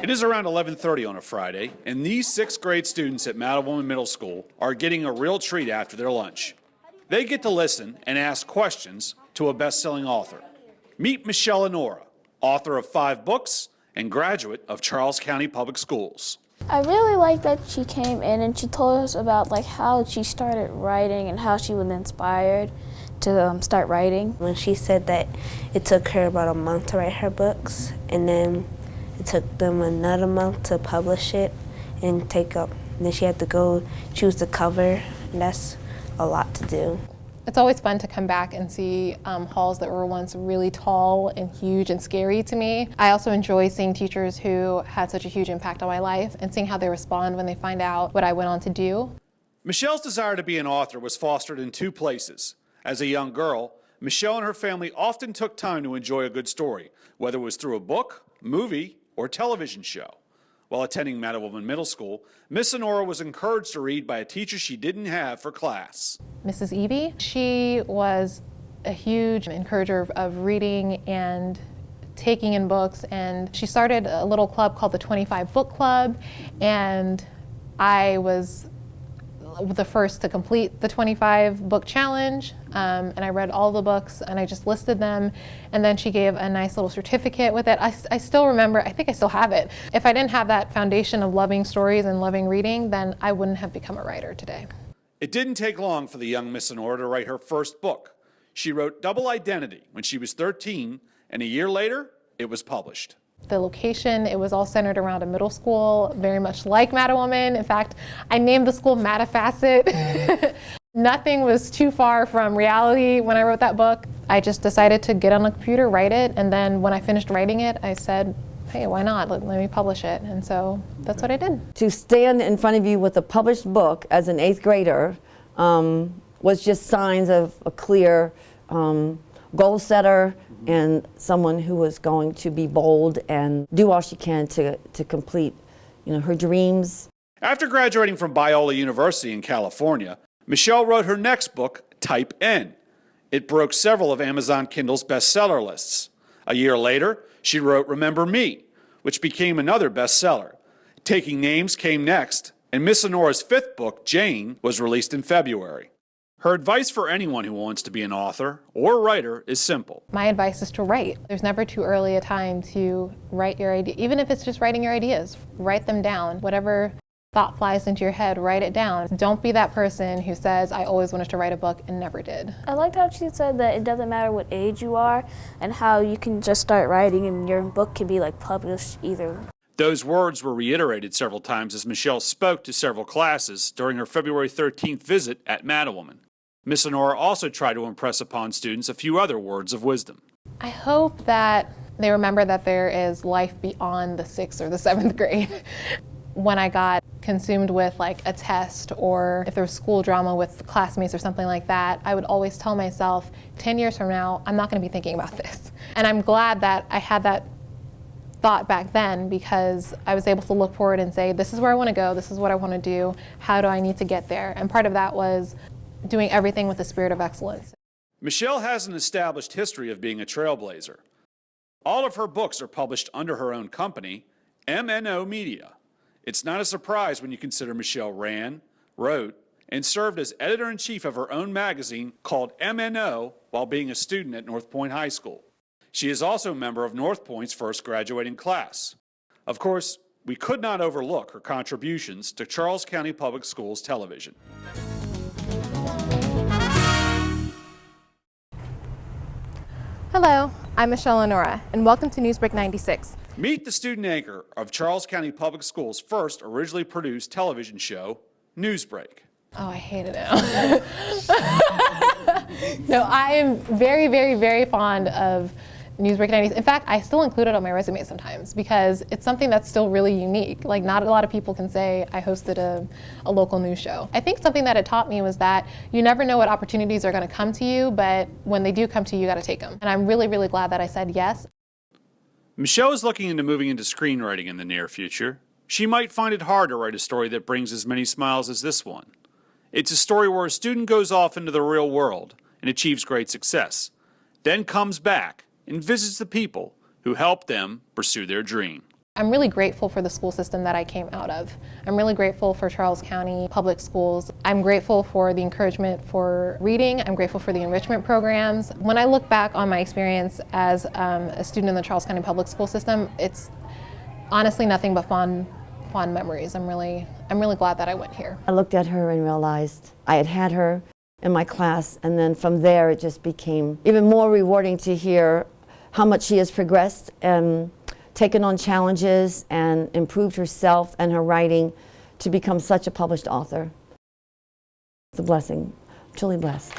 It is around 11:30 on a Friday, and these sixth grade students at Mattawoman Middle School are getting a real treat after their lunch. They get to listen and ask questions to a best-selling author. Meet Michelle Onuorah, author of 5 books and graduate of Charles County Public Schools. I really like that she came in and she told us about how she started writing and how she was inspired to start writing. When she said that it took her about a month to write her books, and then it took them another month to publish it and then she had to go choose the cover, and that's a lot to do. It's always fun to come back and see halls that were once really tall and huge and scary to me. I also enjoy seeing teachers who had such a huge impact on my life and seeing how they respond when they find out what I went on to do. Michelle's desire to be an author was fostered in 2 places. As a young girl, Michelle and her family often took time to enjoy a good story, whether it was through a book, movie, or television show. While attending Mattawoman Middle School, Miss Onourah was encouraged to read by a teacher she didn't have for class. Mrs. Evie, she was a huge encourager of reading and taking in books, and she started a little club called the 25 Book Club, and I was the first to complete the 25 book challenge, and I read all the books and I just listed them, and then she gave a nice little certificate with it. I still remember, I think I still have it. If I didn't have that foundation of loving stories and loving reading, then I wouldn't have become a writer today. It didn't take long for the young Miss Onourah to write her first book. She wrote Double Identity when she was 13, and a year later, it was published. The location, it was all centered around a middle school, very much like Mattawoman. In fact, I named the school Mattafacet. Nothing was too far from reality when I wrote that book. I just decided to get on the computer, write it, and then when I finished writing it, I said, hey, why not? Let me publish it. And so that's what I did. To stand in front of you with a published book as an 8th grader was just signs of a clear goal setter and someone who was going to be bold and do all she can to complete, her dreams. After graduating from Biola University in California, Michelle wrote her next book, Type N. It broke several of Amazon Kindle's bestseller lists. A year later, she wrote Remember Me, which became another bestseller. Taking Names came next, and Miss Onourah's 5th book, Jane, was released in February. Her advice for anyone who wants to be an author or writer is simple. My advice is to write. There's never too early a time to write your idea, even if it's just writing your ideas. Write them down. Whatever thought flies into your head, write it down. Don't be that person who says, I always wanted to write a book and never did. I liked how she said that it doesn't matter what age you are and how you can just start writing and your book can be published either. Those words were reiterated several times as Michelle spoke to several classes during her February 13th visit at Mattawoman. Miss Onourah also tried to impress upon students a few other words of wisdom. I hope that they remember that there is life beyond the 6th or the 7th grade. When I got consumed with a test, or if there was school drama with classmates or something like that, I would always tell myself, 10 years from now, I'm not going to be thinking about this. And I'm glad that I had that thought back then, because I was able to look forward and say, this is where I want to go, this is what I want to do, how do I need to get there? And part of that was doing everything with the spirit of excellence. Michelle has an established history of being a trailblazer. All of her books are published under her own company, MNO Media. It's not a surprise when you consider Michelle ran, wrote, and served as editor-in-chief of her own magazine called MNO while being a student at North Point High School. She is also a member of North Point's first graduating class. Of course, we could not overlook her contributions to Charles County Public Schools television. Hello, I'm Michelle Onuorah, and welcome to Newsbreak 96. Meet the student anchor of Charles County Public Schools' first originally produced television show, Newsbreak. Oh, I hate it now. No, I am very, very, very fond of Newsbreak 90s. In fact, I still include it on my resume sometimes because it's something that's still really unique. Not a lot of people can say I hosted a local news show. I think something that it taught me was that you never know what opportunities are going to come to you, but when they do come to you, you got to take them. And I'm really, really glad that I said yes. Michelle is looking into moving into screenwriting in the near future. She might find it hard to write a story that brings as many smiles as this one. It's a story where a student goes off into the real world and achieves great success, then comes back and visits the people who helped them pursue their dream. I'm really grateful for the school system that I came out of. I'm really grateful for Charles County Public Schools. I'm grateful for the encouragement for reading. I'm grateful for the enrichment programs. When I look back on my experience as a student in the Charles County Public School system, it's honestly nothing but fond memories. I'm really glad that I went here. I looked at her and realized I had her in my class, and then from there it just became even more rewarding to hear how much she has progressed and taken on challenges and improved herself and her writing to become such a published author. It's a blessing. I'm truly blessed.